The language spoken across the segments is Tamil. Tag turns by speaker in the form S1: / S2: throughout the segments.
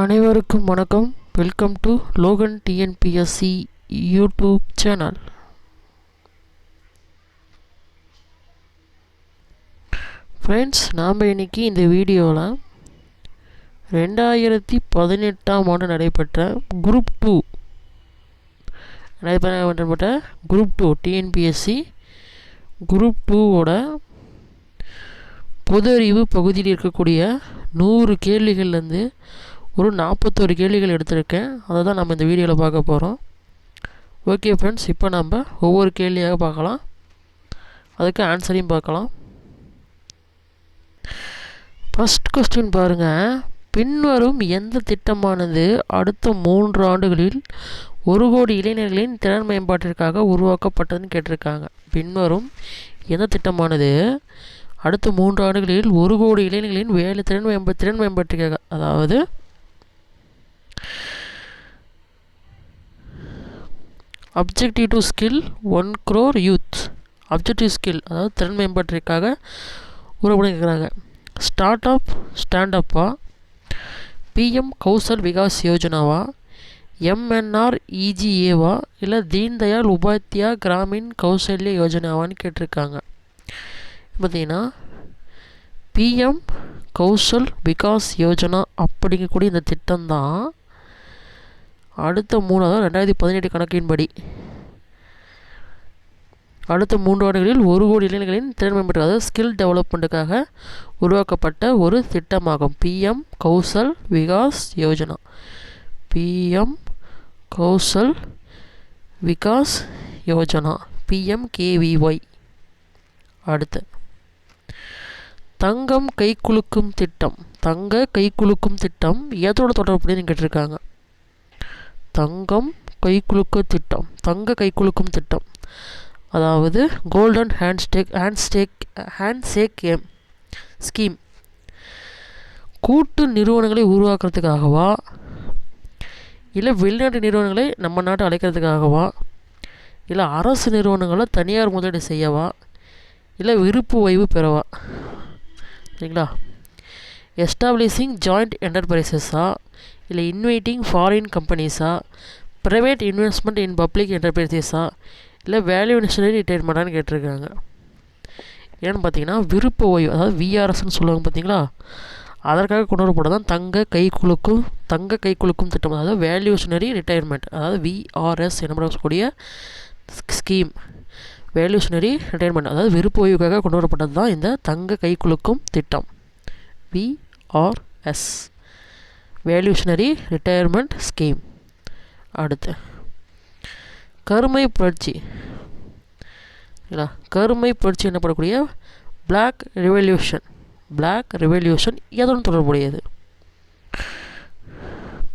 S1: அனைவருக்கும் வணக்கம். Welcome to Logan TNPSC YouTube channel. Friends, நாம் இன்னைக்கு இந்த வீடியோவில் 2018ஆம் ஆண்டு நடைபெற்ற குரூப் 2 டிஎன்பிஎஸ்சி குரூப் 2ஓட பொது அறிவு பகுதியில் இருக்கக்கூடிய 100 கேள்விகள்லேருந்து ஒரு 41 கேள்விகள் எடுத்திருக்கேன். அதை தான் நம்ம இந்த வீடியோவில் பார்க்க போகிறோம். ஓகே ஃப்ரெண்ட்ஸ், இப்போ நம்ம ஒவ்வொரு கேள்வியாக பார்க்கலாம், அதுக்கு ஆன்சரையும் பார்க்கலாம். ஃபஸ்ட் கொஸ்டின் பாருங்கள். பின்வரும் எந்த திட்டமானது அடுத்த 3 ஆண்டுகளில் 1 கோடி இளைஞர்களின் திறன் மேம்பாட்டிற்காக உருவாக்கப்பட்டதுன்னு கேட்டிருக்காங்க. பின்வரும் எந்த திட்டமானது அடுத்த 3 ஆண்டுகளில் 1 கோடி இளைஞர்களின் திறன் மேம்பாட்டிற்காக, அதாவது objective to skill 1 crore youth, objective skill அதாவது திறன் மேம்பாட்டிற்காக உருவாக்கிறாங்க. ஸ்டாண்டப்பா, பிஎம் கௌசல் விகாஸ் யோஜனாவா, எம்என்ஆர்இஜிஏவா, இல்லை தீன் தயாள் உபாத்யா கிராமின் கௌசல்ய யோஜனாவான்னு கேட்டிருக்காங்க. பார்த்தீங்கன்னா பிஎம் கௌசல் விகாஸ் யோஜனா அப்படிங்கக்கூடிய இந்த திட்டம்தான் அடுத்த 2018 கணக்கின்படி அடுத்த 3 ஆண்டுகளில் 1 கோடி இளைஞர்களின் திறன் மேம்பாட்டு, அதாவது ஸ்கில் டெவலப்மெண்ட்டுக்காக உருவாக்கப்பட்ட ஒரு திட்டமாகும். PM Kaushal Vikas Yojana, PM Kaushal Vikas Yojana, PMKVY. அடுத்து தங்கம் கைக்குலுக்கும் திட்டம், தங்க கைக்குலுக்கும் திட்டம் எதோட தொடர்புடையன்னு கேட்டிருக்காங்க. தங்கம் கைக்குலுக்கும் திட்டம், தங்க கைக்குலுக்கும் திட்டம் அதாவது கோல்டன் ஹேண்ட்ஷேக் ஸ்கீம் கூட்டு நிறுவனங்களை உருவாக்குறதுக்காகவா, இல்லை வெளிநாட்டு நிறுவனங்களை நம்ம நாட்டை அழைக்கிறதுக்காகவா, இல்லை அரசு நிறுவனங்களை தனியார் முதலீடு செய்யவா, இல்லை விருப்பு ஓய்வு பெறவா? சரிங்களா? எஸ்டாப்ளிஷிங் ஜாயிண்ட் என்டர்பிரைசஸா, இல்லை இன்வைட்டிங் ஃபாரின் கம்பெனிஸா, ப்ரைவேட் இன்வெஸ்ட்மெண்ட் இன் பப்ளிக் என்டர்பிரைசஸா, இல்லை வேல்யூ இன்வெஸ்டரி ரிட்டையர்மெண்ட்டான்னு கேட்டிருக்காங்க. ஏன்னு பார்த்தீங்கன்னா விருப்ப ஓய்வு, அதாவது விஆர்எஸ்ன்னு சொல்லுவாங்க பார்த்தீங்களா, அதற்காக கொண்டு வரப்பட்டது தான் தங்க கைக்குலுக்கும் திட்டம், அதாவது வேல்யூஷனரி ரிட்டையர்மெண்ட், அதாவது விஆர்எஸ் எனப்படக்கூடிய ஸ்கீம், வேல்யூஷனரி ரிட்டையர்மெண்ட், அதாவது விருப்ப ஓய்வுக்காக கொண்டு வரப்பட்டது தான் இந்த தங்க கைக்குலுக்கும் திட்டம், விஆர்எஸ், வேல்யூஷனரி ரிட்டையர்மெண்ட் ஸ்கீம். அடுத்து கருமை புரட்சி, கருமை புரட்சி என்னப்படக்கூடிய பிளாக் ரெவல்யூஷன் எதுவும் தொடர்புடையது?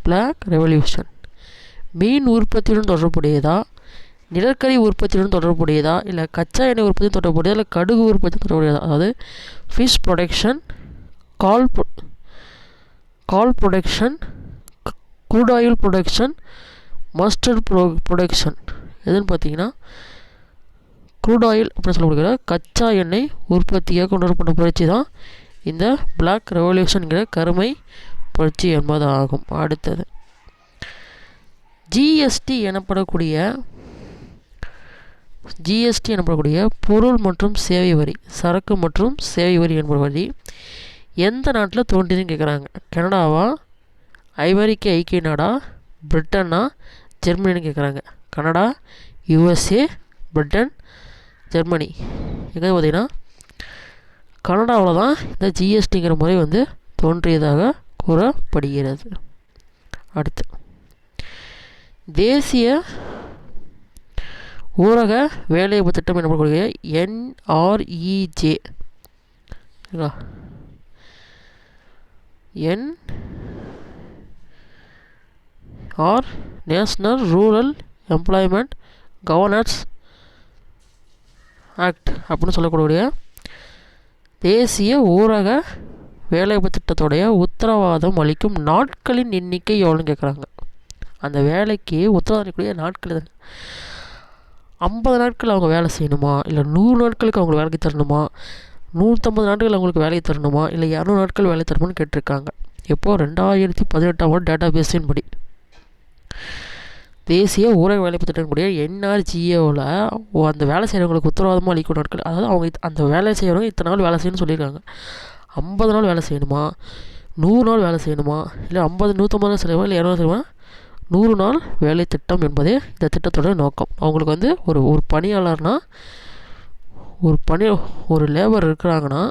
S1: பிளாக் ரெவல்யூஷன் மீன் உற்பத்தியுடன் தொடர்புடையதா, நிலக்கரி உற்பத்தியுடன் தொடர்புடையதா, இல்லை கச்சா எண்ணெய் உற்பத்தி தொடர்புடையதா, இல்லை கடுகு உற்பத்தி தொடர்புடையதா? அதாவது fish production, coal production, crude oil production, mustard production. எதுன்னு பார்த்தீங்கன்னா க்ரூட் ஆயில் அப்படின்னு சொல்லப்படுகிற கச்சா எண்ணெய் உற்பத்தியாக கொண்டு வரப்பட்ட புரட்சி தான் இந்த பிளாக் ரெவல்யூஷன்கிற கருமை புரட்சி என்பது ஆகும். அடுத்தது ஜிஎஸ்டி எனப்படக்கூடிய பொருள் மற்றும் சேவை வரி, சரக்கு மற்றும் சேவை வரி என்பது வரி எந்த நாட்டில் தோன்றியதுன்னு கேட்குறாங்க. கனடாவா, ஐவரிக்க ஐக்கிய நாடா, பிரிட்டனா, ஜெர்மனின்னு கேட்குறாங்க. Canada, USA, Britain, Germany. எங்கே பார்த்தீங்கன்னா கனடாவில் தான் இந்த ஜிஎஸ்டிங்கிற முறை தோன்றியதாக கூறப்படுகிறது. அடுத்து தேசிய ஊரக வேலைவாய்ப்பு திட்டம் எனப்படக்கூடிய NREJ, national rural employment governance act அப்படின்னு சொல்லக்கூடிய தேசிய ஊரக வேலைவாய்ப்பு திட்டத்துடைய உத்தரவாதம் அளிக்கும் நாட்களின் எண்ணிக்கை எவ்வளோன்னு கேட்குறாங்க. அந்த வேலைக்கு உத்தரவாதம் அளிக்கக்கூடிய நாட்கள் 50 நாட்கள் அவங்க வேலை செய்யணுமா, இல்லை 100 நாட்களுக்கு அவங்களுக்கு வேலைக்கு தரணுமா, 150 நாட்கள் அவங்களுக்கு வேலையை தரணுமா, இல்லை 200 நாட்கள் வேலை தரணுமான்னு கேட்டிருக்காங்க. எப்போது 2018 டேட்டா பேஸின் படி. தேசிய ஊரக வேலைவாய்ப்பு திட்டக்கூடிய NRGAவில் அந்த வேலை செய்கிறவங்களுக்கு உத்தரவாதமாக அளிக்கும் நாட்கள், அதாவது அவங்க அந்த வேலை செய்கிறவங்க இத்தனை நாள் வேலை செய்யணும்னு சொல்லியிருக்காங்க. 50 நாள் வேலை செய்யணுமா, 100 நாள் வேலை செய்யணுமா, இல்லை 150 நாள் செய்யணுமா, இல்லை 200 செய்யணுமா, 100 நாள் வேலை திட்டம் என்பதே இந்த திட்டத்தோட நோக்கம். அவங்களுக்கு வந்து ஒரு பணியாளர்னால் ஒரு லேபர் இருக்கிறாங்கன்னா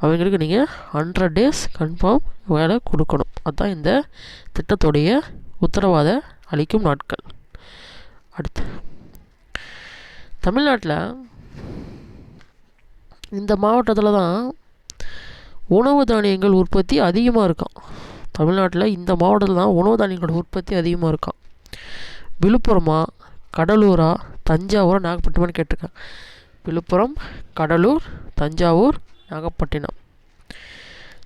S1: அவங்களுக்கு நீங்கள் 100 days கன்ஃபார்ம் வேலை கொடுக்கணும். அதுதான் இந்த திட்டத்துடைய உத்தரவாத அளிக்கும் நாட்கள். அடுத்து தமிழ்நாட்டில் இந்த மாவட்டத்தில் தான் உணவு தானியங்கள் உற்பத்தி அதிகமாக இருக்கும். தமிழ்நாட்டில் இந்த மாவட்டத்தில் தான் உணவு தானியங்களோட உற்பத்தி அதிகமாக இருக்கும். விழுப்புரமா, கடலூரா, தஞ்சாவூரா, நாகப்பட்டினமான்னு கேட்டிருக்கேன். விழுப்புரம், கடலூர், தஞ்சாவூர், நாகப்பட்டினம்.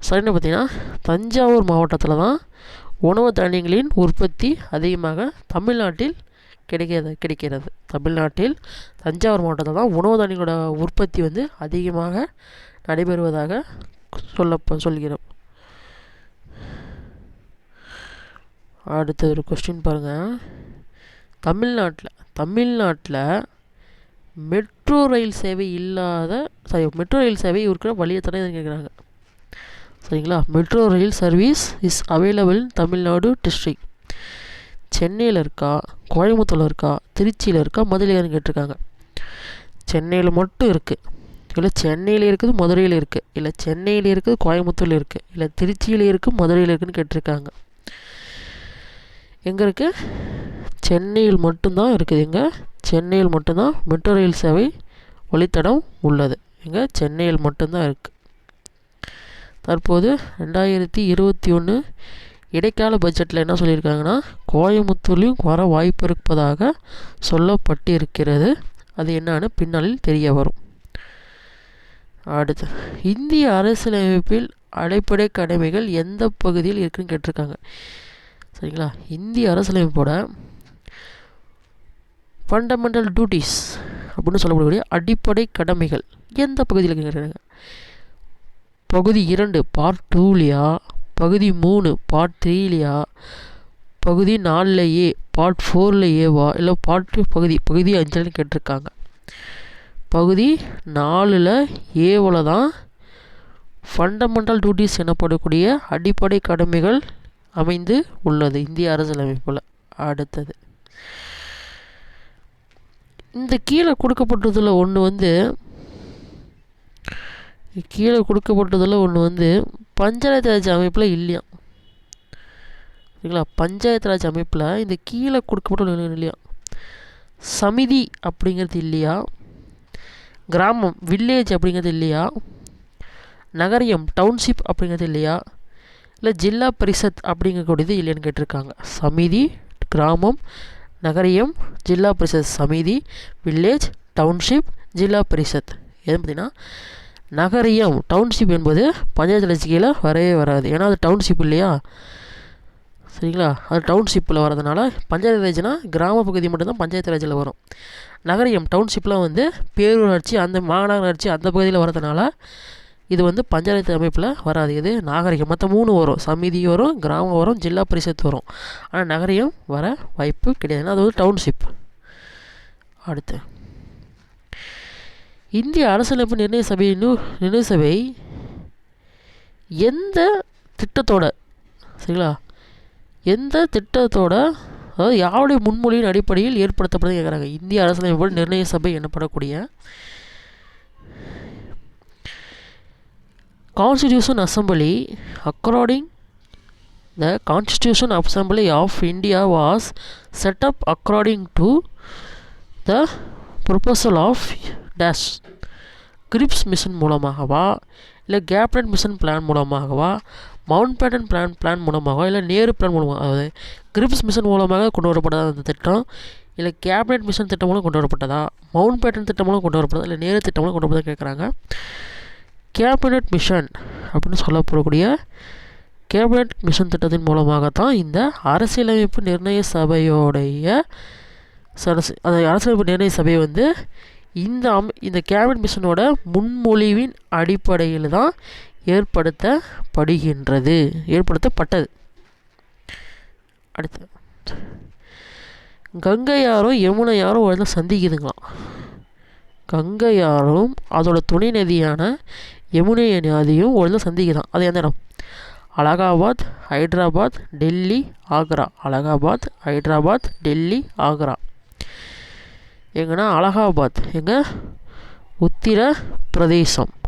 S1: சரின்னு பார்த்தீங்கன்னா தஞ்சாவூர் மாவட்டத்தில் தான் உணவு தானியங்களின் உற்பத்தி அதிகமாக தமிழ்நாட்டில் கிடைக்கிறது. தமிழ்நாட்டில் தஞ்சாவூர் மாவட்டத்தில் தான் உணவு தானியங்களோட உற்பத்தி வந்து அதிகமாக நடைபெறுவதாக சொல்கிறோம். அடுத்த ஒரு கொஸ்டின் பாருங்கள். தமிழ்நாட்டில் மெட்ரோ ரயில் சேவை மெட்ரோ ரயில் சேவை இருக்கிற வழியை தானே கேட்குறாங்க. சரிங்களா? Metro rail service is available in Tamil Nadu district. சென்னையில் இருக்கா, கோயம்புத்தூரில் இருக்கா, திருச்சியில் இருக்கா, மதுரையில் கேட்டிருக்காங்க. சென்னையில் மட்டும் இருக்குது, இல்லை சென்னையில் இருக்குது, மதுரையில் இருக்குது, இல்லை சென்னையில் இருக்குது, கோயம்புத்தூரில் இருக்குது, இல்லை திருச்சியில் இருக்குது, மதுரையில் இருக்குதுன்னு கேட்டிருக்காங்க. எங்கே இருக்குது? சென்னையில் மட்டும்தான் இருக்குது. எங்கே? சென்னையில் மட்டும்தான் மெட்ரோ ரயில் சேவை வழித்தடம் உள்ளது. எங்கே? சென்னையில் மட்டும்தான் இருக்குது. தற்போது 2021 இடைக்கால பட்ஜெட்டில் என்ன சொல்லியிருக்காங்கன்னா கோயம்புத்தூர்லேயும் வர வாய்ப்பு இருப்பதாக சொல்லப்பட்டிருக்கிறது. அது என்னன்னு பின்னாளில் தெரிய வரும். அடுத்து இந்திய அரசியலமைப்பில் அடிப்படை கடமைகள் எந்த பகுதியில் இருக்குன்னு கேட்டிருக்காங்க. சரிங்களா? இந்திய அரசியலமைப்போட ஃபண்டமெண்டல் டியூட்டிஸ் அப்படின்னு சொல்லக்கூடிய அடிப்படை கடமைகள் எந்த பகுதியில் கேட்குறாங்க? பகுதி 2 பார்ட் 2லையா, பகுதி 3 பார்ட் 3லையா, பகுதி 4லையே பார்ட் 4லையேவா, இல்லை பகுதி 5ன்னு கேட்டிருக்காங்க. பகுதி 4ல் ஏவில் தான் ஃபண்டமெண்டல் டியூட்டிஸ் எனப்படக்கூடிய அடிப்படை கடமைகள் அமைந்து உள்ளது இந்திய அரசியலமைப்பில். அடுத்தது இந்த கீழே கொடுக்கப்பட்டதில் ஒன்று வந்து பஞ்சாயத்து ராஜ் அமைப்பில் இல்லையா? சரிங்களா? பஞ்சாயத்து ராஜ் அமைப்பில் இந்த கீழே கொடுக்கப்பட்ட இல்லையா? சமிதி அப்படிங்கிறது இல்லையா? கிராமம் வில்லேஜ் அப்படிங்கிறது இல்லையா? நகரியம் டவுன்ஷிப் அப்படிங்கிறது இல்லையா? இல்லை ஜில்லா பரிஷத் அப்படிங்கக்கூடியது இல்லையான்னு கேட்டிருக்காங்க. சமிதி, கிராமம், நகரியம், ஜில்லா பரிஷத். சமிதி, வில்லேஜ், டவுன்ஷிப், ஜில்லா பரிஷத். எது பார்த்திங்கன்னா நகரியம் டவுன்ஷிப் என்பது பஞ்சாயத்து ராஜ் கீழே வரவே வராது. ஏன்னா அது டவுன்ஷிப் இல்லையா? சரிங்களா? அது டவுன்ஷிப்பில் வரதுனால பஞ்சாயத்து ராஜ்னால் கிராம பகுதி மட்டும்தான் பஞ்சாயத்து ராஜில் வரும். நகரியம் டவுன்ஷிப்லாம் வந்து பேரூராட்சி, அந்த மாநகராட்சி அந்த பகுதியில் வரதுனால இது வந்து பஞ்சாயத்து அமைப்பில் வராது. இது நாகரிகம். மற்ற 3 வரும். சமிதி வரும், கிராமம் வரும், ஜில்லா பரிஷத் வரும். ஆனால் நகரியம் வர வாய்ப்பு கிடையாது. அது ஒரு டவுன்ஷிப். அடுத்து இந்திய அரசியலமைப்பு நிர்ணய சபை எந்த திட்டத்தோட, சரிங்களா, எந்த திட்டத்தோட, அதாவது யாருடைய முன்மொழியின் அடிப்படையில் ஏற்படுத்தப்படுது கேட்குறாங்க. இந்திய அரசியலமைப்பு நிர்ணய சபை எனப்படக்கூடிய Constitution Assembly, according the Constitution Assembly of India was set up according to the proposal of dash Cripps mission மூலமாகவா, இல்லை கேபினட் மிஷன் பிளான் மூலமாகவா, மவுண்ட் பேட்டன் பிளான் மூலமாகவா, இல்லை நேரு பிளான் மூலமாக, அதாவது கிரிப்ஸ் மிஷன் மூலமாக கொண்டு வரப்பட்டதா அந்த திட்டம், இல்லை கேபினட் மிஷன் திட்டம் மூலம் கொண்டு வரப்பட்டதா, மவுண்ட் பேட்டன் திட்டம் மூலம் கொண்டு வரப்பட்டதா, இல்லை நேரு திட்டம் மூலம் கொண்டு வரப்பட்டதா கேட்குறாங்க. கேபினட் மிஷன் அப்படின்னு சொல்லப்படக்கூடிய கேபினட் மிஷன் திட்டத்தின் மூலமாகத்தான் இந்த அரசியலமைப்பு நிர்ணய சபையோடைய அரசியலமைப்பு நிர்ணய சபையை வந்து இந்த கேபினட் மிஷனோட முன்மொழிவின் அடிப்படையில் தான் ஏற்படுத்தப்பட்டது. அடுத்து, கங்கையாரும் யமுனையாரும் ஒரு இடத்துல சந்திக்குதுங்களாம். கங்கையாரும் அதோட துணை நதியான யமுனை நதியும் ஒரு இடத்துல சந்திக்குதான். அது எந்த இடம்? அலகாபாத், ஹைதராபாத், டெல்லி, ஆக்ரா. அலகாபாத், ஹைதராபாத், டெல்லி, ஆக்ரா. எங்கன்னா அலகாபாத்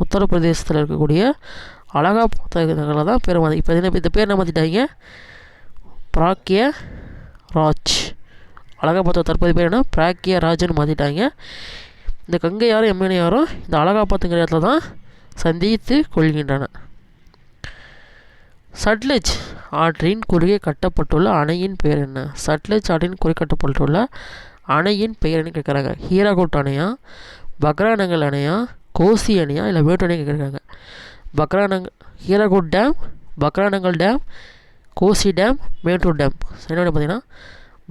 S1: உத்தரப்பிரதேசத்தில் இருக்கக்கூடிய அலகாபாத் நகரில் தான் பேர் இப்போ இந்த பேர் என்ன மாற்றிட்டாங்க? பிராக்ய ராஜ். அலகாபாத்தோட தற்போதைய பேர் என்ன? பிராக்ய ராஜ்னு மாற்றிட்டாங்க. இந்த கங்கையாரும் யமுனையாரும் இந்த அலகாபாத்துங்கிற இடத்துல தான் சந்தித்து கொள்கின்றன. சட்லஜ் ஆற்றின் குறுகே கட்டப்பட்டுள்ள அணையின் பெயர் என்ன? சட்லஜ் ஆற்றின் குறுகே கட்டப்பட்டுள்ள அணையின் பெயர்னு கேட்குறாங்க. ஹீராகுட் அணையா, பக்ரானங்கல் அணையா, கோசி அணையா, இல்லை மேட்டு அணையா கேட்குறாங்க. Hirakud dam, Bhakranangal dam, Kosi dam, Mettur dam. என்னென்னு பார்த்தீங்கன்னா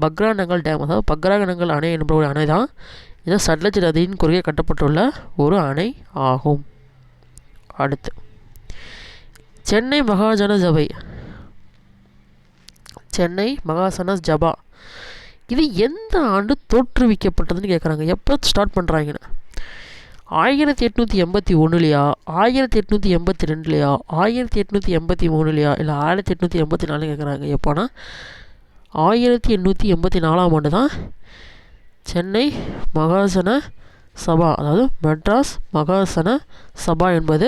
S1: பக்ரானங்கல் டேம், அதாவது பக்ரானங்கல் அணை என்ற ஒரு அணை தான் இது சட்லஜ் நதியின் குறுகே கட்டப்பட்டுள்ள ஒரு அணை ஆகும். அடுத்து, சென்னை மகாஜன சபா இது எந்த ஆண்டு தோற்றுவிக்கப்பட்டதுன்னு கேட்குறாங்க. எப்போ ஸ்டார்ட் பண்ணுறாங்கன்னு? 1881 1882 1883 இல்லை 1884 கேட்குறாங்க. எப்போனா 1884ஆம் ஆண்டு தான் சென்னை மகாஜன சபா, அதாவது மெட்ராஸ் மகாஜன சபா என்பது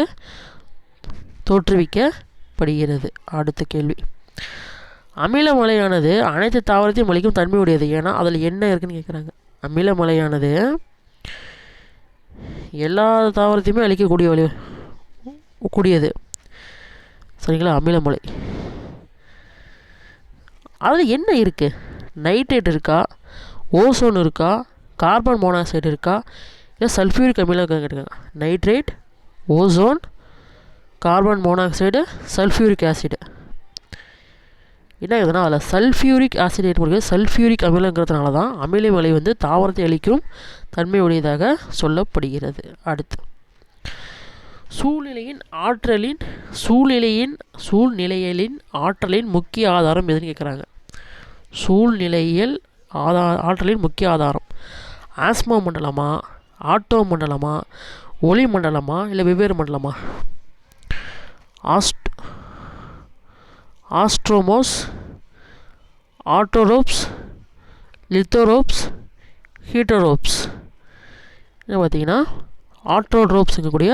S1: தோற்றுவிக்கப்படுகிறது. அடுத்த கேள்வி, அமிலமலையானது அனைத்து தாவரத்தையும் அழிக்கும் தன்மை உடையது. ஏன்னா அதில் என்ன இருக்குன்னு கேட்குறாங்க. அமிலமலையானது எல்லா தாவரத்தையுமே அழிக்கக்கூடியது. சரிங்களா? அமிலமலை அதில் என்ன இருக்குது? நைட்ரேட் இருக்கா, ஓசோன் இருக்கா, கார்பன் மோனாக்சைடு இருக்கா, இல்லை சல்ஃபியூரிக் அமிலம் கேட்டிருக்காங்க. Nitrate, ozone, carbon monoxide, sulphuric acid. என்ன ஆகுதுன்னா அதில் சல்ஃபியூரிக் ஆசிட் ஏற்படுகிறது. சல்ஃபியூரிக் அமிலங்கிறதுனால தான் அமிலமலை தாவரத்தை அளிக்கும் தன்மை உடையதாக சொல்லப்படுகிறது. அடுத்து, சூழ்நிலையின் ஆற்றலின் முக்கிய ஆதாரம் எதுன்னு கேட்குறாங்க. ஆற்றலின் முக்கிய ஆதாரம் ஆஸ்மோ மண்டலமா, ஆட்டோ மண்டலமா, ஒளி மண்டலமா, இல்லை வெவ்வேறு மண்டலமா? ஆஸ்ட்ரோமோஸ், ஆட்டோரோப்ஸ், லித்தோரோப்ஸ், ஹீட்டோரோப்ஸ். என்ன பார்த்தீங்கன்னா ஆட்டோட்ரோப்ஸுங்கக்கூடிய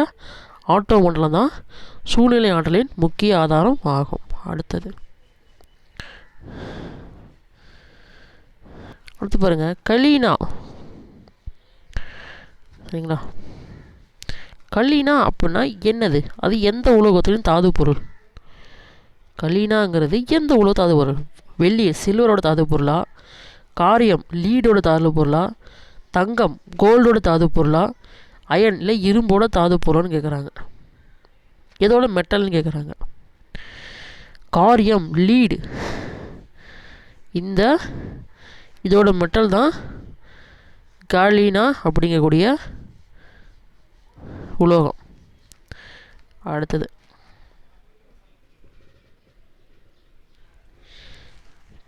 S1: ஆட்டோ மண்டலம் தான் சூழ்நிலை ஆற்றலின் முக்கிய ஆதாரம் ஆகும். அடுத்து பாருங்கள், கலீனா. சரிங்களா? கலீனா அப்படின்னா என்னது? அது எந்த உலோகத்திலும் தாது பொருள்? கலீனாங்கிறது எந்த உலோக தாது பொருள்? வெள்ளி சில்வரோட தாது பொருளா, காரியம் லீடோட தாது பொருளா, தங்கம் கோல்டோட தாது பொருளா, அயன் இல்லை இரும்போட தாது பொருள்னு கேட்குறாங்க. எதோட மெட்டல்னு கேட்குறாங்க. காரியம் லீடு இதோட மெட்டல் தான் கலீனா அப்படிங்கக்கூடிய உலோகம். அடுத்தது,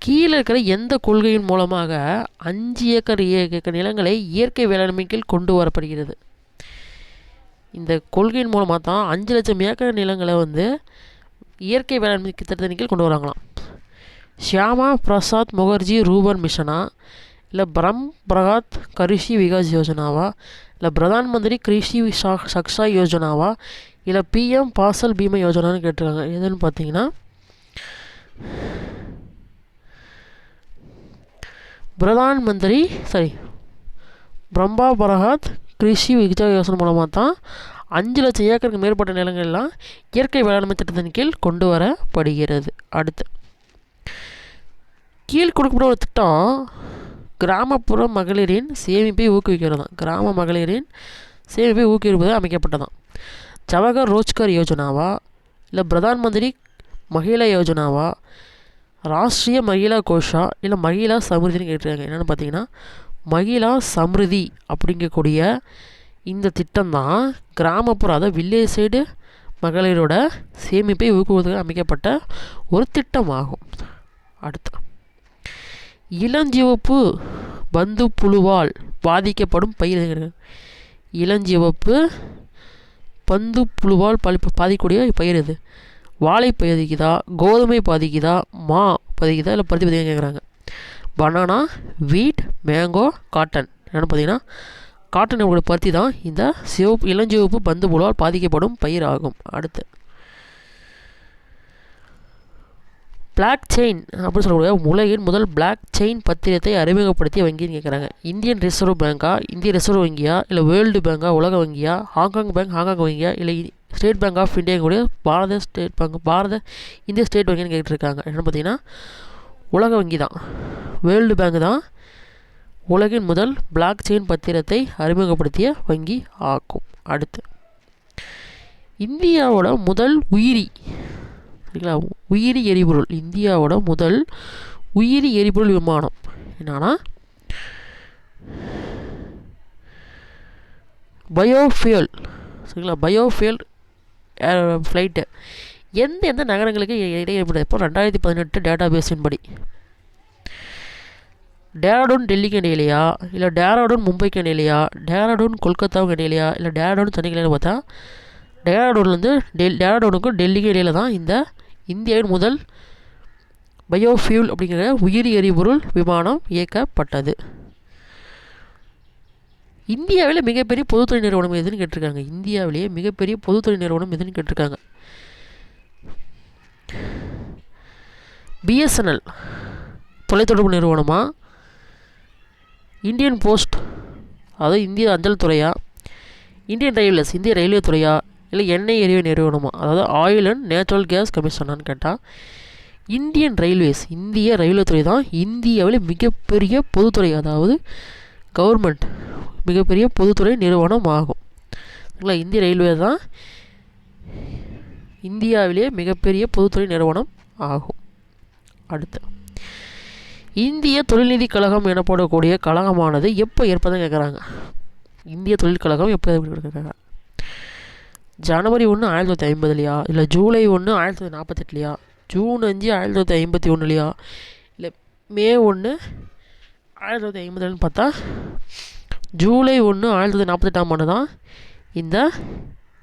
S1: கீழே இருக்கிற எந்த கொள்கையின் மூலமாக 5 ஏக்கர் நிலங்களை இயற்கை வேளாண்மைக்கு கொண்டு வரப்படுகிறது? இந்த கொள்கையின் மூலமாக தான் 5 லட்சம் ஏக்கர் நிலங்களை இயற்கை வேளாண்மை திட்டத்தின் கீழ் கொண்டு வராங்களாம். ஷியாமா பிரசாத் முகர்ஜி ரூபன் மிஷனா, இல்லை பிரகாத் கிருஷி விகாஸ் யோஜனாவா, இல்லை பிரதான் மந்திரி கிருஷி சக்ஷா யோஜனாவா, இல்லை பிஎம் பாசல் பீமா யோஜனான்னு கேட்டிருக்காங்க. எதுன்னு பார்த்தீங்கன்னா பிரம்மா பிரகாத் கிருஷி விகாஸ் யோஜனா மூலமாக தான் 5 லட்சம் ஏக்கருக்கு மேற்பட்ட நிலங்கள்லாம் இயற்கை வேளாண்மை திட்டத்தின் கீழ் கொண்டு வரப்படுகிறது. அடுத்து, கீழ் கொடுக்கப்பட்ட ஒரு திட்டம் கிராமப்புற மகளிரின் சேமிப்பை ஊக்குவிக்கிறது தான். கிராம மகளிரின் சேமிப்பை ஊக்குவிப்பது அமைக்கப்பட்டதான். ஜவஹர் ரோஜ்கர் யோஜனாவா, இல்லை பிரதான் மந்திரி மகிழா யோஜனாவா, ராஷ்ட்ரிய மகிழா கோஷா, இல்லை மகிழா சமிருதின்னு கேட்டிருக்காங்க. என்னென்னு பார்த்தீங்கன்னா மகிழா சமிருதி அப்படிங்கக்கூடிய இந்த திட்டம் தான் கிராமப்புற, அதாவது வில்லேஜ் சைடு மகளிரோட சேமிப்பை ஊக்குவதற்கு அமைக்கப்பட்ட ஒரு திட்டமாகும். அடுத்து, இளஞ்சிவப்பு பந்து புழுவால் பாதிக்கப்படும் பயிர். இளஞ்சிவப்பு பந்து புழுவால் பாதிக்கக்கூடிய பயிர் எது? வாழை பாதிக்குதா, கோதுமை பாதிக்குதா, மா பாதிக்குதா, இல்லை பருத்தி பாதிக்குதா கேட்குறாங்க. பனானா, வீட், மேங்கோ, காட்டன். என்னென்னு பார்த்தீங்கன்னா காட்டன் நம்மளோட பருத்தி தான் இந்த இளஞ்சிவப்பு பந்து புழுவால் பாதிக்கப்படும் பயிர் ஆகும். அடுத்து, பிளாக் செயின் அப்படின்னு சொல்லக்கூடிய உலகின் முதல் பிளாக் செயின் பத்திரத்தை அறிமுகப்படுத்திய வங்கின்னு கேட்குறாங்க. இந்தியன் ரிசர்வ் பேங்கா, இந்திய ரிசர்வ் வங்கியா, இல்லை வேர்ல்டு பேங்கா, உலக வங்கியா, ஹாங்காங் பேங்க் ஹாங்காங் வங்கியா, இல்லை ஸ்டேட் பேங்க் ஆஃப் இந்தியா கூடிய இந்திய ஸ்டேட் வங்கின்னு கேட்டிருக்காங்க. என்னென்னு பார்த்தீங்கன்னா உலக வங்கி தான், வேர்ல்டு பேங்க் தான் உலகின் முதல் பிளாக் செயின் பத்திரத்தை அறிமுகப்படுத்திய வங்கி ஆகும். அடுத்து, இந்தியாவோட முதல் உயிரி எரிபொருள், இந்தியாவோட முதல் உயிரி எரிபொருள் விமானம் என்னன்னா பயோஃபியல். சரிங்களா, பயோஃபியல் ஃப்ளைட்டு எந்த நகரங்களுக்கு இடையே ஏற்படுது? இப்போ 2018 டேட்டா பேஸின் படி டேராடூன் டெல்லிக்கு இடையிலையா, இல்லை டேராடூன் மும்பைக்கு இடையிலையா, டேராடூன் கொல்கத்தாவுக்கு இடையிலையா, இல்லை டேராடூன் சென்னைக்கு இடையில பார்த்தா டேராடூனுக்கும் டெல்லிக்கு இடையில தான் இந்த இந்தியாவின் முதல் பயோஃபியூல் அப்படிங்கிற உயிரி எரிபொருள் விமானம் இயக்கப்பட்டது. இந்தியாவில் மிகப்பெரிய பொதுத்துறை நிறுவனம் எதுன்னு கேட்டிருக்காங்க. இந்தியாவிலேயே மிகப்பெரிய பொதுத்துறை நிறுவனம் எதுன்னு கேட்டிருக்காங்க. பிஎஸ்என்எல் தொலைத்தொடர்பு நிறுவனமா, இந்தியன் போஸ்ட் அதாவது இந்திய அஞ்சல் துறையா, இந்தியன் ரயில்வேஸ் இந்திய ரயில்வே துறையா, இல்லை எண்ணெய் எரிவு நிறுவனமா, அதாவது ஆயில் அண்ட் நேச்சுரல் கேஸ் கமிஷனான்னு கேட்டால் இந்தியன் ரயில்வேஸ் இந்திய ரயில்வே துறை தான் இந்தியாவில் மிகப்பெரிய பொதுத்துறை, அதாவது கவர்மெண்ட் மிகப்பெரிய பொதுத்துறை நிறுவனம் ஆகும். சரிங்களா, இந்திய ரயில்வே தான் இந்தியாவிலேயே மிகப்பெரிய பொதுத்துறை நிறுவனம் ஆகும். அடுத்து, இந்திய தொழில்நிதி கழகம் எனப்படக்கூடிய கழகமானது எப்போ ஏற்படுதுன்னு கேட்குறாங்க. இந்திய தொழில் கழகம் எப்போ ஏற்படுறாங்க? ஜனவரி 1 1950 இல்லை ஜூலை 1 1948 ஜூன் 5 1951 இல்லை மே 1 1950 பார்த்தா ஜூலை 1 1948 தான் இந்த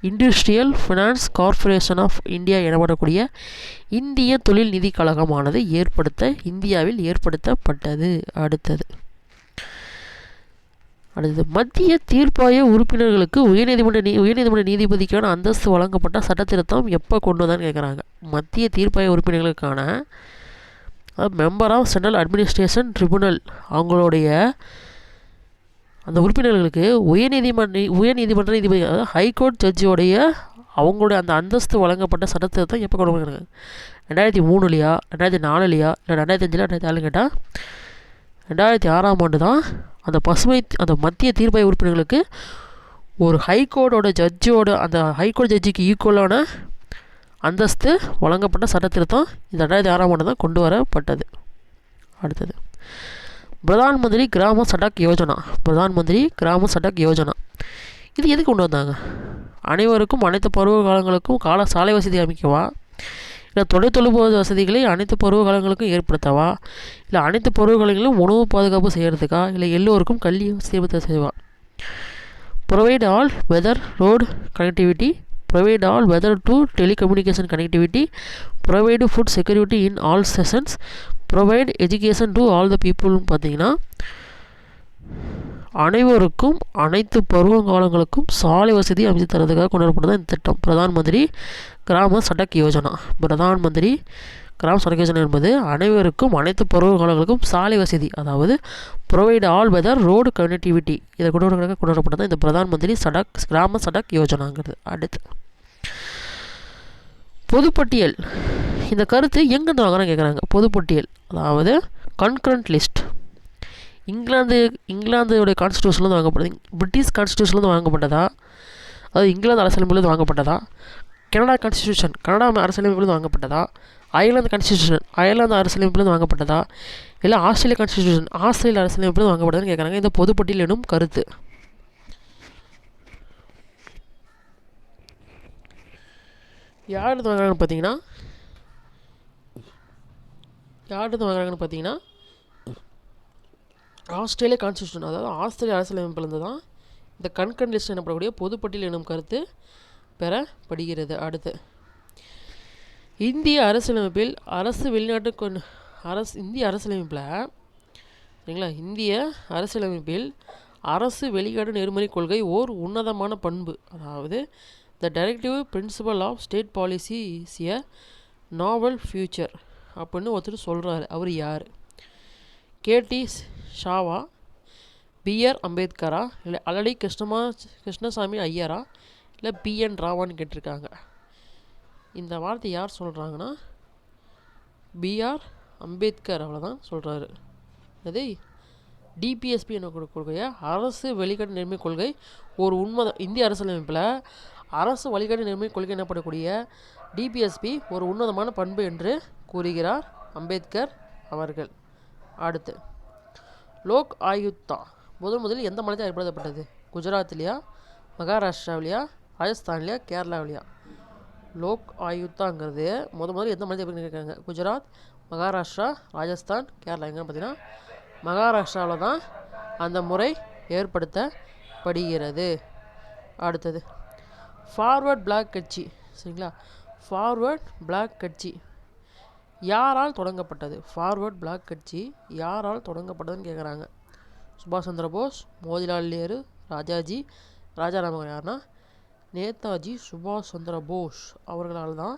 S1: industrial finance corporation of India எனப்படக்கூடிய இந்திய தொழில் நிதி கழகமானது இந்தியாவில் ஏற்படுத்தப்பட்டது. அடுத்தது, மத்திய தீர்ப்பாய உறுப்பினர்களுக்கு உயர்நீதிமன்ற நீதிபதிக்கான அந்தஸ்து வழங்கப்பட்ட சட்டத்திருத்தம் எப்போ கொண்டு வந்தான்னு கேட்குறாங்க. மத்திய தீர்ப்பாய உறுப்பினர்களுக்கான member of central administration tribunal அவங்களுடைய அந்த உறுப்பினர்களுக்கு உயர்நீதிமன்ற நீதிபதி, அதாவது ஹைகோர்ட் ஜட்ஜியோடைய அவங்களுடைய அந்த அந்தஸ்து வழங்கப்பட்ட சட்டத்திருத்தம் எப்போ கொண்டு வந்தாங்க? 2003 2004 இல்லை 2005 2006 கேட்டால் 2006 தான் அந்த மத்திய தீர்ப்பாய உறுப்பினர்களுக்கு ஒரு ஹைகோர்ட்டோட ஜட்ஜோட அந்த ஹைகோர்ட் ஜட்ஜிக்கு ஈக்குவலான அந்தஸ்து வழங்கப்பட்ட சட்டத்திருத்தம் இந்த 2006 தான் கொண்டு வரப்பட்டது. அடுத்தது, பிரதான் மந்திரி கிராம சடக் யோஜனா இது எதுக்கு கொண்டு வந்தாங்க? அனைவருக்கும் அனைத்து பருவ காலங்களுக்கும் சாலை வசதி அமைக்கவா, இல்லை தொலைத்தொடர்பு வசதிகளை அனைத்து பருவ காலங்களுக்கும் ஏற்படுத்தவா, இல்லை அனைத்து பருவ காலங்களிலும் உணவு பாதுகாப்பு செய்கிறதுக்கா, இல்லை எல்லோருக்கும் கல்வி சேமித்த செய்வா? Provide all weather road connectivity, provide all weather to telecommunication connectivity, provide food security in all sessions, provide education to all the பீப்புள்னு பார்த்தீங்கன்னா அனைவருக்கும் அனைத்து பருவ காலங்களுக்கும் சாலை வசதி அமைத்து தரதுக்காக கொண்டு வரப்பட்டது இந்த திட்டம் பிரதான் மந்திரி கிராம சடக் யோஜனா. பிரதான் மந்திரி கிராம சடக் யோஜனா என்பது அனைவருக்கும் அனைத்து பருவ காலங்களுக்கும் சாலை வசதி, அதாவது provide all weather road connectivity, இதை கொண்டு வரப்பட்டது இந்த பிரதான் மந்திரி கிராம சடக் யோஜனாங்கிறது. அடுத்து, பொதுப்பட்டியல் இந்த கருத்து எங்கேருந்து வாங்குறான்னு கேட்குறாங்க. பொதுப்பட்டியல் அதாவது கன்கரண்ட் லிஸ்ட் இங்கிலாந்துடைய கான்ஸ்டியூஷன்லேருந்து வாங்கப்படுது, பிரிட்டிஷ் கான்ஸ்டியூஷன்லேருந்து வாங்கப்பட்டதா, அதாவது இங்கிலாந்து அரசியலமைப்பிலிருந்து வாங்கப்பட்டதா, கனடா அரசியலமைப்பிலிருந்து வாங்கப்பட்டதா, அயர்லாந்து அரசியலமைப்பிலிருந்து வாங்கப்பட்டதா, இல்லை ஆஸ்திரேலிய அரசியலமைப்பிலிருந்து வாங்கப்பட்டதுன்னு கேட்குறாங்க இந்த பொதுப்பட்டியல் எனும் கருத்து. யார்கிட்ட வாங்குறாங்கன்னு பார்த்தீங்கன்னா ஆஸ்திரேலிய கான்ஸ்டியூஷன், அதாவது ஆஸ்திரேலிய அரசியலமைப்பிலிருந்து தான் இந்த கன்கரண்ட் லிஸ்ட் எனப்படக்கூடிய பொதுப்பட்டியல் எனும் கருத்து பெறப்படுகிறது. அடுத்து, இந்திய அரசியலமைப்பில் இந்திய அரசியலமைப்பில் அரசு வெளிநாட்டு நெருமறை கொள்கை ஓர் உன்னதமான பண்பு. அதாவது the directive principle of state policy is a novel future அப்படின்னு ஒருத்தர் சொல்கிறாரு. அவர் யார்? கேடி ஷாவா, பிஆர் அம்பேத்கரா, இல்லை அலடி கிருஷ்ணசாமி ஐயரா, இல்லை பிஎன் ராவான்னு கேட்டிருக்காங்க. இந்த வார்த்தை யார் சொல்கிறாங்கன்னா பிஆர் அம்பேத்கர் அவ்வளோதான் சொல்கிறாரு. அது டிபிஎஸ்பி என்ன கொள்கையா, அரசு வழிகாட்டு நெறிமுறை கொள்கை ஒரு இந்திய அரசியலமைப்பில் அரசு வழிகாட்டு நெறிமுறை கொள்கை எனப்படக்கூடிய டிபிஎஸ்பி ஒரு உன்னதமான பண்பு என்று கூறுகிறார் அம்பேத்கர் அவர்கள். அடுத்து, லோக் ஆயுக்தா முதலில் எந்த மாநிலத்தில் ஏற்படுத்தப்பட்டது? குஜராத்லையா, மகாராஷ்டிராவிலையா, ராஜஸ்தான்லையா, கேரளாவிலையா? லோக் ஆயுக்தாங்கிறது முதல்ல எந்த மாநிலத்தில் கேட்குறாங்க? குஜராத், மகாராஷ்டிரா, ராஜஸ்தான், கேரளா. எங்கன்னு பார்த்தீங்கன்னா மகாராஷ்டிராவில் தான் அந்த முறை ஏற்படுத்தப்படுகிறது. அடுத்தது, ஃபார்வர்ட் பிளாக் கட்சி. சரிங்களா, ஃபார்வர்ட் பிளாக் கட்சி யாரால் தொடங்கப்பட்டது? ஃபார்வர்ட் பிளாக் கட்சி யாரால் தொடங்கப்பட்டதுன்னு கேட்குறாங்க. சுபாஷ் சந்திர போஸ், மோதிலால் நேரு, ராஜாஜி, ராஜாராமன். யாருன்னா நேதாஜி சுபாஷ் சந்திர போஸ் அவர்களால் தான்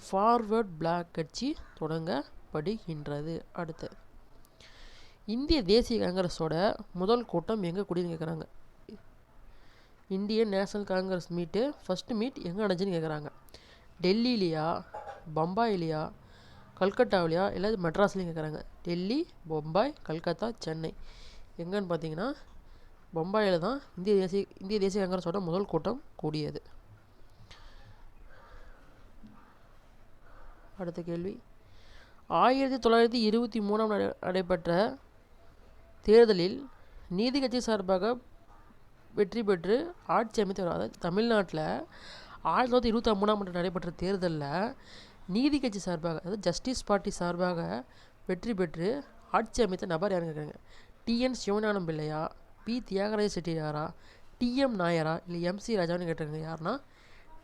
S1: ஃபார்வர்ட் பிளாக் கட்சி தொடங்கப்படுகின்றது. அடுத்து, இந்திய தேசிய காங்கிரஸோட முதல் கூட்டம் எங்கே கூடின்னு கேட்குறாங்க. Indian national Congress first meet எங்கே நடந்துச்சுன்னு கேட்குறாங்க. டெல்லியிலையா, பம்பாயிலையா, கல்கட்டாவிலையா, இல்லை மெட்ராஸ்லையும் கேட்குறாங்க. டெல்லி, பம்பாய், கல்கத்தா, சென்னை. எங்கன்னு பார்த்தீங்கன்னா பம்பாயில் தான் இந்திய தேசிய காங்கிரஸோட முதல் கூட்டம் கூடியது. அடுத்த கேள்வி, 1923 நடைபெற்ற தேர்தலில் நீதி கட்சி சார்பாக வெற்றி பெற்று ஆட்சி அமைத்து அதாவது தமிழ்நாட்டில் 1923 நடைபெற்ற தேர்தலில் நீதி கட்சி சார்பாக, அதாவது ஜஸ்டிஸ் பார்ட்டி சார்பாக வெற்றி பெற்று ஆட்சி அமைத்த நபர் யாருன்னு கேட்குறாங்க. டிஎன் சிவஞானம் பிள்ளையா, பி தியாகராஜ செட்டியாரா, டிஎம் நாயரா, இல்லை எம்சி ராஜான்னு கேட்டாங்க. யாருன்னா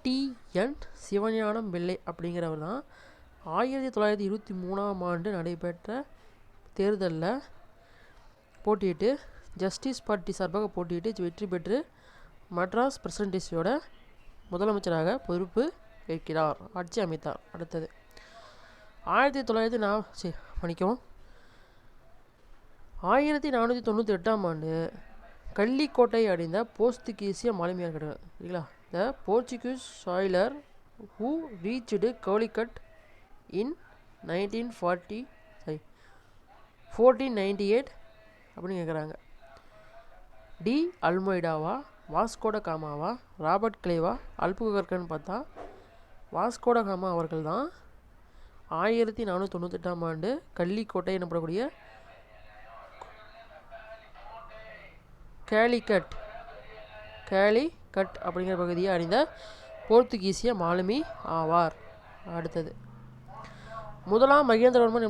S1: டிஎன் சிவஞானம் பிள்ளை அப்படிங்கிறவர் தான் 1923 நடைபெற்ற தேர்தலில் போட்டியிட்டு ஜஸ்டிஸ் பார்ட்டி சார்பாக போட்டியிட்டு வெற்றி பெற்று மெட்ராஸ் பிரசிடென்சியோட முதலமைச்சராக பொறுப்பு ஏற்கிறார், ஆட்சி அமைத்தார். அடுத்தது, 1498 கள்ளிக்கோட்டை அடைந்த போர்த்துகீசிய மாலுமியார் கிடையாது. சரிங்களா, த போர்ச்சுகீஸ் சாயிலர் ஹூ ரீச்டு கலிகட் இன் 1498 அப்படின்னு கேட்குறாங்க. டி அல்மொய்டாவா, வாஸ்கோட காமாவா, ராபர்ட் கிளைவா, அல்புகர்கன்னு பார்த்தா வாஸ்கோட காமா அவர்கள் தான் 1498 கள்ளிக்கோட்டை எனப்படக்கூடிய கேலிகட் அப்படிங்கிற பகுதியை அடைந்த போர்த்துகீசிய மாலுமி ஆவார். அடுத்தது, முதலாம் மகேந்திரவர்மன்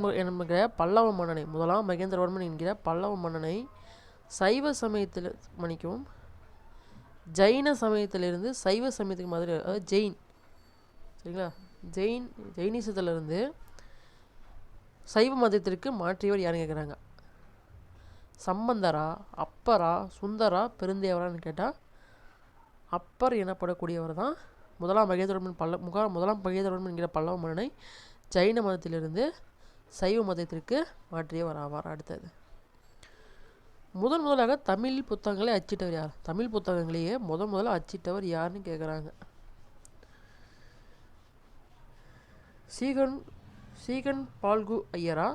S1: என்கிற பல்லவ மன்னனை சைவ சமயத்தில் ஜைன சமயத்திலிருந்து சைவ சமயத்துக்கு மாதிரி, அதாவது ஜெயின், சரிங்களா, ஜெயினிசத்திலிருந்து சைவ மதத்திற்கு மாற்றியவர் யாருன்னு கேட்குறாங்க. சம்பந்தரா, அப்பரா, சுந்தரா, பெருந்தேவரான்னு கேட்டால் அப்பர் எனப்படக்கூடியவர் தான் முதலாம் மகேந்திரவர்மன் என்கிற பல்லவ மன்னனை ஜைன மதத்திலிருந்து சைவ மதத்திற்கு மாற்றியவர் ஆவார். அடுத்தது, முதலாக தமிழ் புத்தகங்களை அச்சிட்டவர் யார்? தமிழ் புத்தகங்களையே முதல்ல அச்சிட்டவர் யாருன்னு கேட்குறாங்க. சீகன் பால்கு ஐயரா,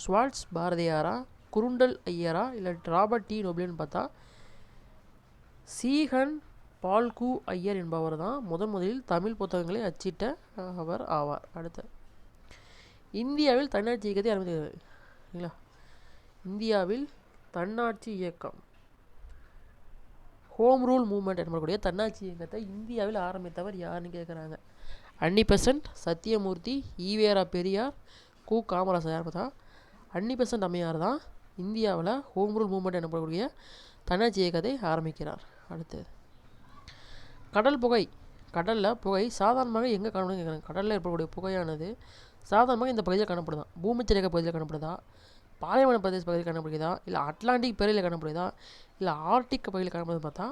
S1: ஸ்வால்ட்ஸ் பாரதியாரா, குருண்டல் ஐயரா, இல்லை ராபர்ட் டி நோபிள்னு பார்த்தா சீகன் பால்கு ஐயர் என்பவர் தான் முதலில் தமிழ் புத்தகங்களை அச்சிட்ட அவர் ஆவார். அடுத்த, இந்தியாவில் தன்னாட்சி இயக்கத்தை ஆரம்பித்தது. சரிங்களா, இந்தியாவில் தன்னாட்சி இயக்கம், ஹோம் ரூல் மூவ்மெண்ட் எனப்படக்கூடிய தன்னாட்சி இயக்கத்தை இந்தியாவில் ஆரம்பித்தவர் யாருன்னு கேட்குறாங்க. அன்னிபெசன்ட், சத்தியமூர்த்தி, ஈவேரா பெரியார், கு. காமராசர். யார் பார்த்தா அன்னிபெசன்ட் அம்மையார் தான் இந்தியாவில் ஹோம் ரூல் மூவ்மெண்ட் எனப்படக்கூடிய தன்னாட்சி இயக்கத்தை ஆரம்பிக்கிறார். அடுத்து கடல் புகை. கடலில் புகை சாதாரணமாக எங்கே காணப்படுன்னு கேட்குறாங்க. கடலில் ஏற்படக்கூடிய புகையானது சாதாரணமாக இந்த பகுதியில் காணப்படுதா, பூமத்தியரேகை பகுதியில் காணப்படுதா, பாலைவன பிரதேச பகுதியில் காணப்படுகிறதா, இல்லை அட்லாண்டிக் பெருங்கடலில் காணப்படுகிறதா, இல்லை ஆர்டிக் பகுதியில் காணப்படுதுன்னு பார்த்தா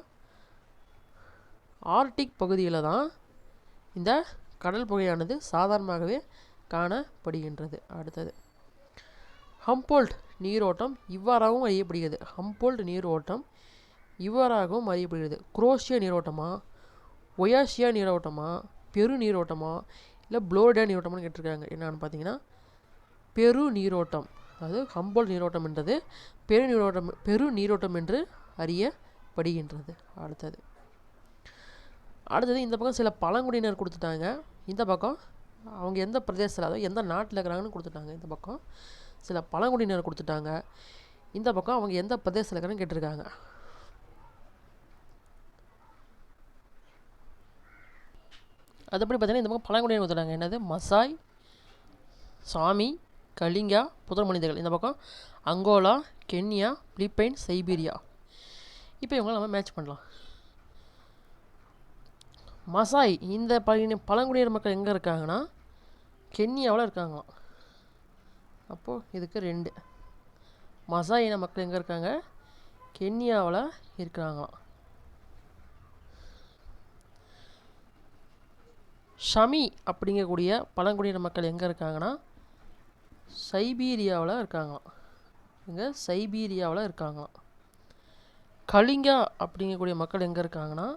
S1: ஆர்டிக் பகுதியில் தான் இந்த கடல் புகையானது சாதாரணமாகவே காணப்படுகின்றது. அடுத்தது ஹம்போல்ட் நீரோட்டம் இவ்வாறாகவும் அறியப்படுகிறது. ஹம்போல்ட் நீரோட்டம் இவ்வாறாகவும் அறியப்படுகிறது. குரோஷியா நீரோட்டமா, ஒயாஷியா நீரோட்டமா, பெரு நீரோட்டமா, இல்லை புளோரிடா நீரோட்டம்னு கேட்டிருக்காங்க. என்னன்னு பார்த்தீங்கன்னா பெரு நீரோட்டம். அதாவது ஹம்போல்ட் நீரோட்டம் என்றது பெரு நீரோட்டம் என்று அறியப்படுகின்றது. அடுத்தது இந்த பக்கம் சில பழங்குடியினர் கொடுத்துட்டாங்க. இந்த பக்கம் அவங்க எந்த பிரதேசத்தில், அதாவது எந்த நாட்டில் இருக்கிறாங்கன்னு கொடுத்துட்டாங்க. இந்த பக்கம் சில பழங்குடியினர் கொடுத்துட்டாங்க. இந்த பக்கம் அவங்க எந்த பிரதேசத்தில் இருக்கிறாங்கன்னு கேட்டிருக்காங்க. அதுபடி பார்த்தீங்கன்னா இந்த பக்கம் பழங்குடியினர் கொடுத்துட்டாங்க. என்னது மசாய், சாமி, கலிங்கா, புதர் மனிதர்கள். இந்த பக்கம் அங்கோலா, கென்யா, பிலிப்பைன், சைபீரியா. இப்போ இவங்களை நம்ம மேட்ச் பண்ணலாம். மசாய் இந்த பழங்குடியினர் மக்கள் எங்கே இருக்காங்கன்னா கென்யாவில் இருக்காங்களாம். அப்போது இதுக்கு 2. மசாய் இன மக்கள் எங்கே இருக்காங்க, கென்யாவில் இருக்கிறாங்களாம். ஷமி அப்படிங்கக்கூடிய பழங்குடியின மக்கள் எங்கே இருக்காங்கன்னா சைபீரியாவில் இருக்காங்களாம். இங்கே சைபீரியாவில் இருக்காங்களாம். கலிங்கா அப்படிங்கக்கூடிய மக்கள் எங்கே இருக்காங்கன்னா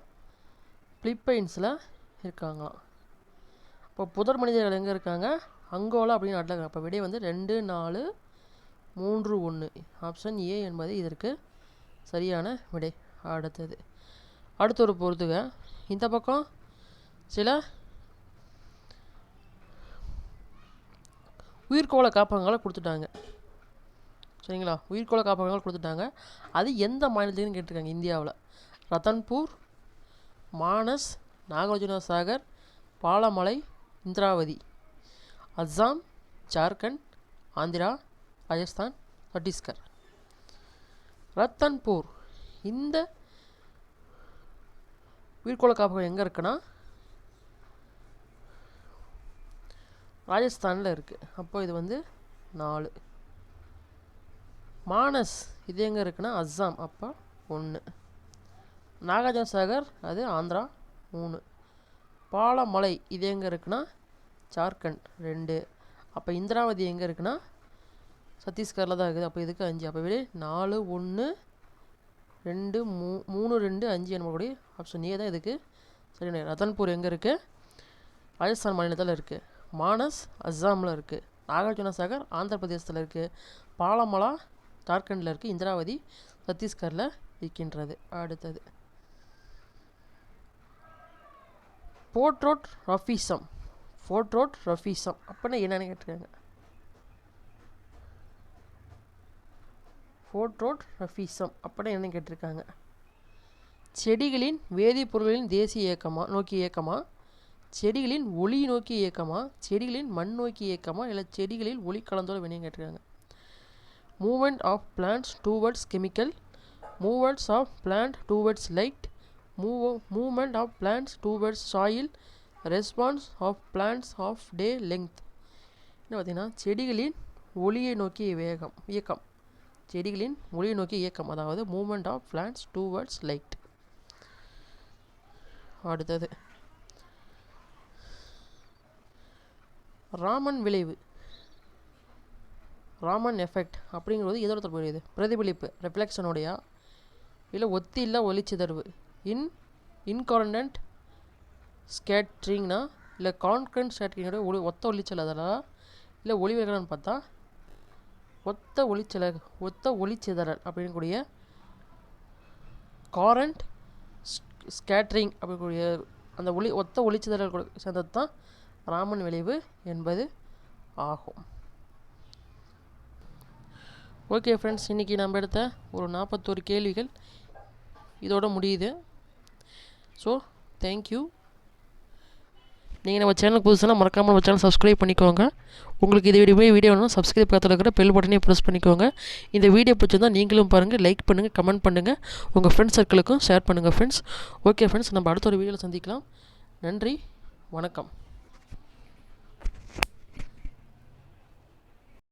S1: பிலிப்பைன்ஸில் இருக்காங்களாம். இப்போ புதர் மனிதர்கள் எங்கே இருக்காங்க, அங்கோலா அப்படின்னு நாட்டில் இருக்காங்க. அப்போ விடை வந்து 2, 4, 3, 1. ஆப்ஷன் ஏ என்பது இதற்கு சரியான விடை. அடுத்த ஒரு பொறுத்துக. இந்த பக்கம் சில உயிர்கோள காப்பகங்களை கொடுத்துட்டாங்க. சரிங்களா, உயிர்கோள காப்பகங்கள் கொடுத்துட்டாங்க. அது எந்த மாநிலத்துக்குன்னு கேட்டிருக்காங்க. இந்தியாவில் ரத்தன்பூர், மானஸ், நாகார்ஜுனா சாகர், பாலமலை, இந்திராவதி. அஸ்ஸாம், ஜார்க்கண்ட், ஆந்திரா, ராஜஸ்தான், சத்தீஸ்கர். ரத்தன்பூர் இந்த உயிர்கோள காப்பகம் எங்கே இருக்குன்னா ராஜஸ்தானில் இருக்குது. அப்போ இது வந்து 4. மானஸ் இது எங்கே இருக்குன்னா அஸ்ஸாம். அப்போ 1. நாகார்ஜுன சாகர் அது ஆந்திரா 3. பாலமலை இது எங்கே இருக்குன்னா ஜார்க்கண்ட் 2. அப்போ இந்திராவதி எங்கே இருக்குன்னா சத்தீஸ்கரில் தான் இருக்குது. அப்போ இதுக்கு 5. அப்போ விட 4, 1, 2, 3, 2, 5 என்பது ஆப்ஷன் ஏ தான் இதுக்கு சரி. ரத்தன்பூர் எங்கே இருக்குது, ராஜஸ்தான் மாநிலத்தில் இருக்குது. மானஸ் அஸ்ஸாமில் இருக்குது. நாகார்ஜுன சாகர் ஆந்திர பிரதேசத்தில் இருக்குது. பாலமலா ஜார்க்கண்டில் இருக்குது. இந்திராவதி சத்தீஸ்கரில் இருக்கின்றது. அடுத்தது போர்ட்ரோட் ரஃபிசம். போர்ட்ரோட் ரஃபிசம் அப்படின்னா என்னென்னு கேட்டிருக்காங்க. போர்ட்ரோட் ரஃபிசம் அப்படின்னா என்னென்னு கேட்டிருக்காங்க. செடிகளின் வேதிப்பொருட்களின் தேசிய இயக்கமா நோக்கி இயக்கமா, செடிகளின் ஒளி நோக்கி இயக்கமா, செடிகளின் மண் நோக்கி இயக்கமா, இல்லை செடிகளில் ஒளி கலந்தோட வினையும் கேட்டிருக்காங்க. Movement of plants towards chemical, movements of plant towards light, movement of plants towards soil, response of plants of day length. என்ன பார்த்தீங்கன்னா செடிகளின் ஒளியை நோக்கிய இயக்கம், செடிகளின் ஒளியை நோக்கிய இயக்கம், அதாவது movement of plants towards light. அடுத்தது ராமன் விளைவு, ராமன் எஃபெக்ட் அப்படிங்கிறது இதோட தொடர்புடையது. பிரதிபலிப்பு ரெஃப்ளெக்ஷனுடையா, இல்லை ஒத்தி இல்லை ஒளிச்சிதர்வு இன்கார்டன்ட் ஸ்கேட்ரிங்னா, இல்லை கான்கரண்ட் ஸ்கேட்ரிங்கோட ஒத்த ஒளிச்சல் அதெல்லாம், இல்லை ஒளி விலகல்னு பார்த்தா ஒத்த ஒளிச்சிதறல் அப்படிங்கக்கூடிய காரண்ட் ஸ்கேட்ரிங் அப்படிங்கக்கூடிய அந்த ஒத்த ஒளிச்சிதறல் சேர்ந்தது தான் ராமன் விளைவு என்பது ஆகும். ஓகே ஃப்ரெண்ட்ஸ், இன்றைக்கி நம்ம எடுத்த ஒரு 41 கேள்விகள் இதோட முடியுது. So thank you. நீங்கள் நம்ம சேனலுக்கு புதுசுனா மறக்காமல் நம்ம சேனல் சப்ஸ்கிரைப் பண்ணிக்கோங்க. உங்களுக்கு இது வீடியோ வேணும் சப்ஸ்கிரைப் பக்கத்தில் இருக்கிற பெல் பட்டனையும் ப்ரெஸ் பண்ணிக்கோங்க. இந்த வீடியோ பிடிச்சிருந்தா நீங்களும் பாருங்கள், லைக் பண்ணுங்கள், கமெண்ட் பண்ணுங்கள், உங்கள் ஃப்ரெண்ட்ஸ் சர்க்கிளுக்கும் ஷேர் பண்ணுங்கள் ஃப்ரெண்ட்ஸ். ஓகே ஃப்ரெண்ட்ஸ், நம்ம அடுத்த ஒரு வீடியோவில் சந்திக்கலாம். நன்றி, வணக்கம்.